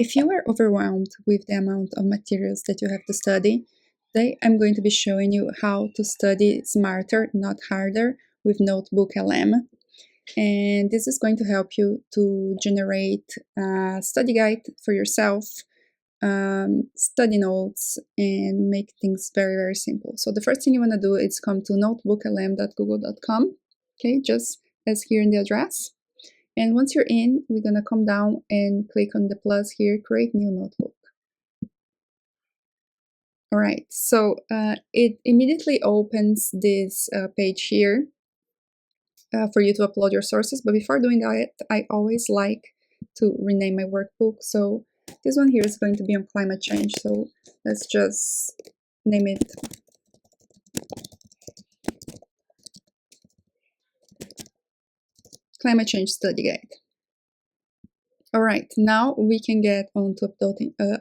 If you are overwhelmed with the amount of materials that you have to study, today I'm going to be showing you how to study smarter, not harder, with NotebookLM. And this is going to help you to generate a study guide for yourself, study notes, and make things very, very simple. So the first thing you want to do is come to notebooklm.google.com, okay, just as here in the address. And once you're in, we're going to come down and click on the plus here, create new notebook. All right, so it immediately opens this page here for you to upload your sources. But before doing that, I always like to rename my workbook. So this one here is going to be on climate change. So let's just name it Climate Change Study Guide. All right, now we can get on to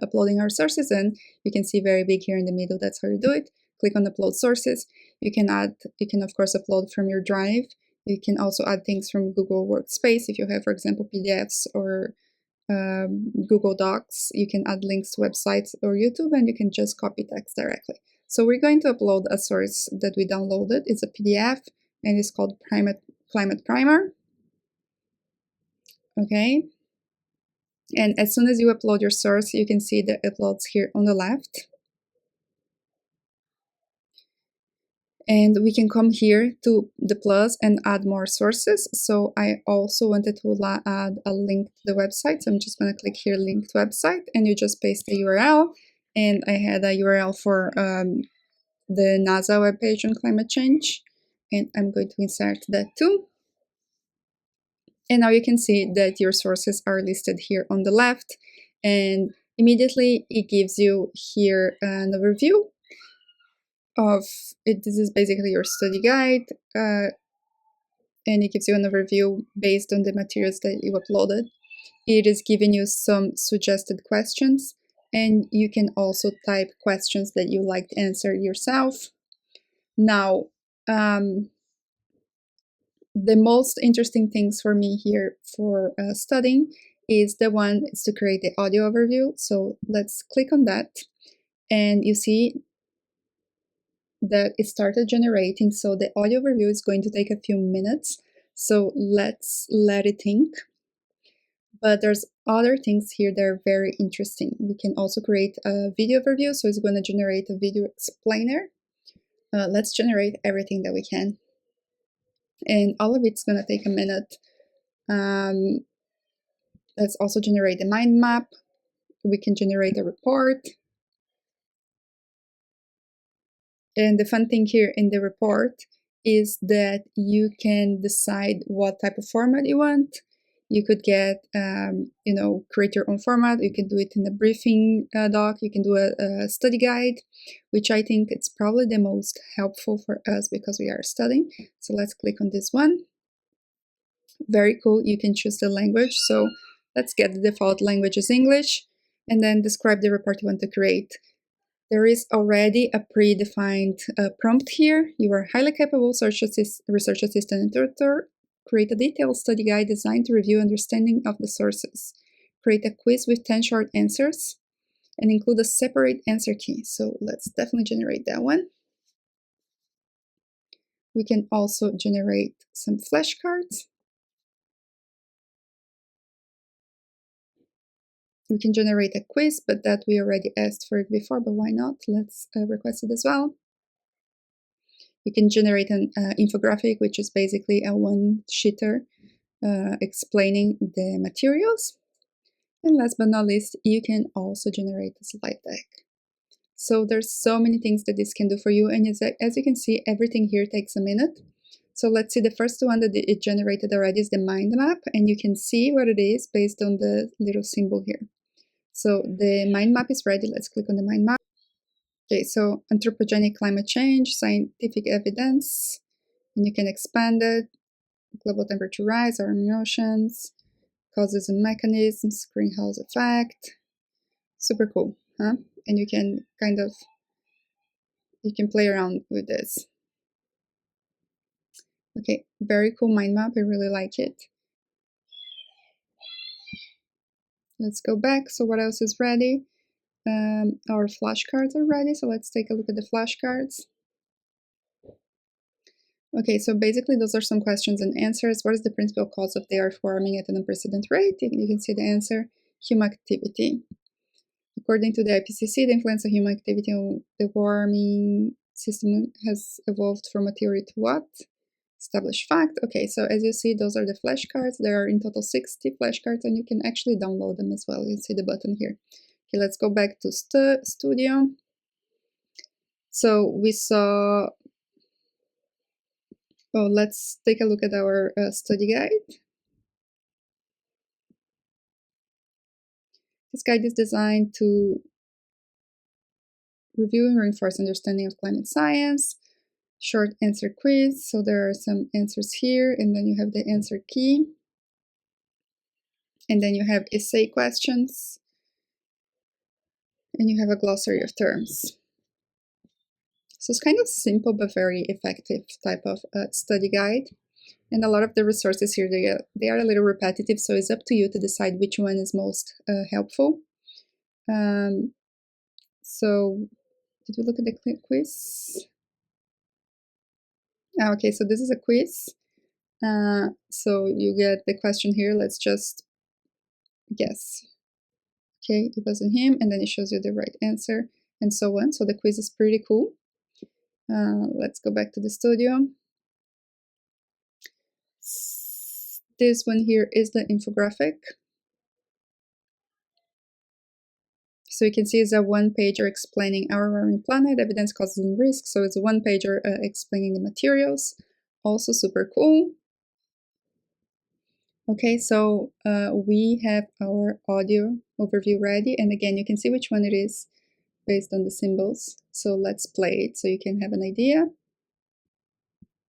uploading our sources, and you can see very big here in the middle. That's how you do it. Click on upload sources. You can of course upload from your drive. You can also add things from Google Workspace. If you have, for example, PDFs or Google Docs, you can add links to websites or YouTube, and you can just copy text directly. So we're going to upload a source that we downloaded. It's a PDF, and it's called Climate Primer. Okay. And as soon as you upload your source, you can see the uploads here on the left. And we can come here to the plus and add more sources. So I also wanted to add a link to the website. So I'm just going to click here, link to website, and you just paste the URL. And I had a URL for the NASA webpage on climate change. And I'm going to insert that too. And now you can see that your sources are listed here on the left, and immediately it gives you here an overview of it. This is basically your study guide, and it gives you an overview based on the materials that you uploaded. It is giving you some suggested questions, and you can also type questions that you like to answer yourself. Now, the most interesting things for me here for studying is to create the audio overview. So let's click on that, and you see that it started generating. So the audio overview is going to take a few minutes. So let's let it think. But there's other things here that are very interesting. We can also create a video overview. So it's going to generate a video explainer. Let's generate everything that we can. And all of it's going to take a minute. Let's also generate a mind map. We can generate a report. And the fun thing here in the report is that you can decide what type of format you want. You could get, create your own format. You can do it in a briefing doc. You can do a study guide, which I think it's probably the most helpful for us because we are studying. So let's click on this one. Very cool. You can choose the language. So let's get the default language is English, and then describe the report you want to create. There is already a predefined prompt here. You are highly capable research assistant and tutor. Create a detailed study guide designed to review understanding of the sources. Create a quiz with 10 short answers and include a separate answer key. So let's definitely generate that one. We can also generate some flashcards. We can generate a quiz, but that we already asked for it before, but why not? Let's request it as well. You can generate an infographic, which is basically a one-sheeter explaining the materials. And last but not least, you can also generate a slide deck. So there's so many things that this can do for you. And as you can see, everything here takes a minute. So let's see, the first one that it generated already is the mind map. And you can see what it is based on the little symbol here. So the mind map is ready. Let's click on the mind map. Okay, so anthropogenic climate change, scientific evidence, and you can expand it. Global temperature rise, warming oceans, causes and mechanisms, greenhouse effect. Super cool, huh? And you can you can play around with this. Okay, very cool mind map. I really like it. Let's go back. So what else is ready? Our flashcards are ready. So let's take a look at the flashcards. Okay, so basically those are some questions and answers. What is the principal cause of the Earth warming at an unprecedented rate? You can see the answer, human activity. According to the IPCC, the influence of human activity on the warming system has evolved from a theory to what? Established fact. Okay, so as you see, those are the flashcards. There are in total 60 flashcards, and you can actually download them as well. You see the button here. Okay, let's go back to Studio. So we saw, oh, let's take a look at our study guide. This guide is designed to review and reinforce understanding of climate science. Short answer quiz. So there are some answers here, and then you have the answer key. And then you have essay questions. And you have a glossary of terms. So it's kind of simple but very effective type of study guide. And a lot of the resources here, they are a little repetitive, so it's up to you to decide which one is most helpful. So did we look at the quiz? Okay, so this is a quiz. So you get the question here. Let's just guess. Okay, it wasn't him, and then it shows you the right answer, and so on. So the quiz is pretty cool. Let's go back to the studio. This one here is the infographic. So you can see it's a one-pager explaining our warming planet, evidence, causes, and risks. So it's a one-pager explaining the materials. Also super cool. Okay, so we have our audio overview ready. And again, you can see which one it is based on the symbols. So let's play it so you can have an idea.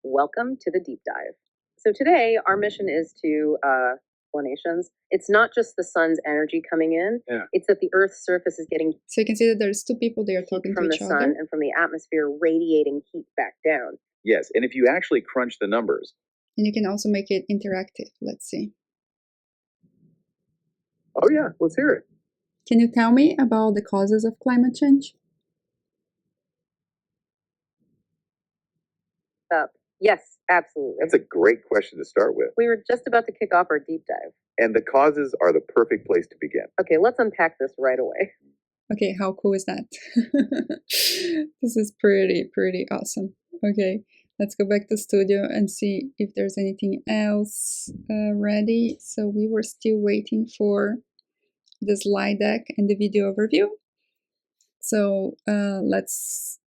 Welcome to the deep dive. So today our mission is to explanations. It's not just the sun's energy coming in, it's that the Earth's surface is getting so you can see that there's two people there talking from to the each sun other. and from the atmosphere radiating heat back down. Yes, and if you actually crunch the numbers. And you can also make it interactive. Let's see. Oh yeah, let's hear it. Can you tell me about the causes of climate change? Yes, absolutely. That's a great question to start with. We were just about to kick off our deep dive. And the causes are the perfect place to begin. Okay, let's unpack this right away. Okay, how cool is that? This is pretty awesome. Okay, let's go back to studio and see if there's anything else ready. So we were still waiting for the slide deck and the video overview. So let's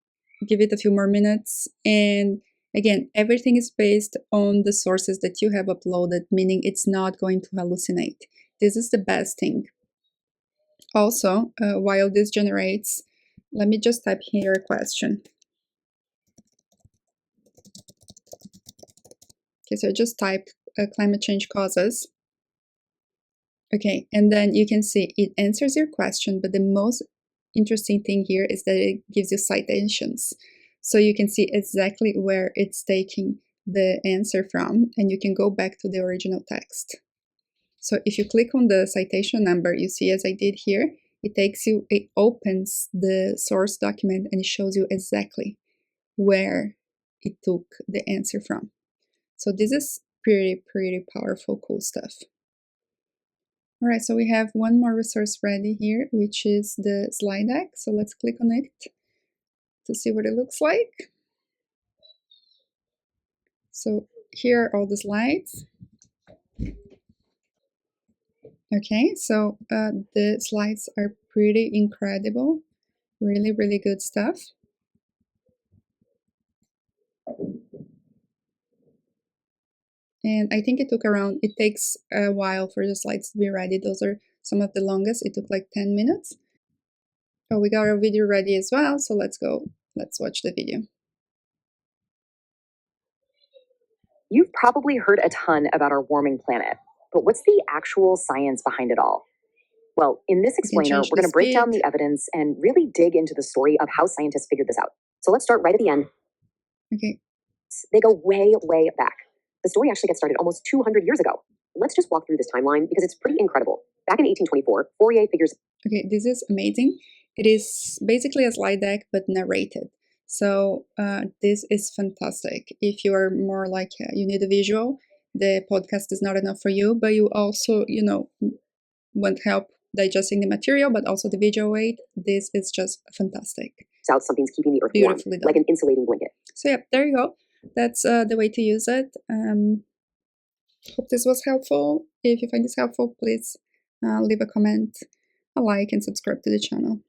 give it a few more minutes. And again, everything is based on the sources that you have uploaded, meaning it's not going to hallucinate. This is the best thing. Also, while this generates, let me just type here a question. Okay, so I just typed climate change causes. Okay, and then you can see it answers your question, but the most interesting thing here is that it gives you citations. So you can see exactly where it's taking the answer from, and you can go back to the original text. So if you click on the citation number, you see as I did here, it opens the source document and it shows you exactly where it took the answer from. So this is pretty powerful, cool stuff. All right, so we have one more resource ready here, which is the slide deck. So let's click on it to see what it looks like. So here are all the slides. Okay, so the slides are pretty incredible. Really good stuff. And I think it takes a while for the slides to be ready. Those are some of the longest. It took like 10 minutes. Oh, we got our video ready as well. So let's go. Let's watch the video. You've probably heard a ton about our warming planet, but what's the actual science behind it all? Well, in this explainer, we're going to break down the evidence and really dig into the story of how scientists figured this out. So let's start right at the end. Okay. They go way back. The story actually gets started almost 200 years ago. Let's just walk through this timeline because it's pretty incredible. Back in 1824, Fourier figures. Okay, this is amazing. It is basically a slide deck, but narrated. So this is fantastic. If you are more like, you need a visual, the podcast is not enough for you, but you also, want help digesting the material, but also the visual aid. This is just fantastic. Out something's keeping the earth warm, like an insulating blanket. So yeah, there you go. That's the way to use it. Hope this was helpful. If you find this helpful, please leave a comment, a like, and subscribe to the channel.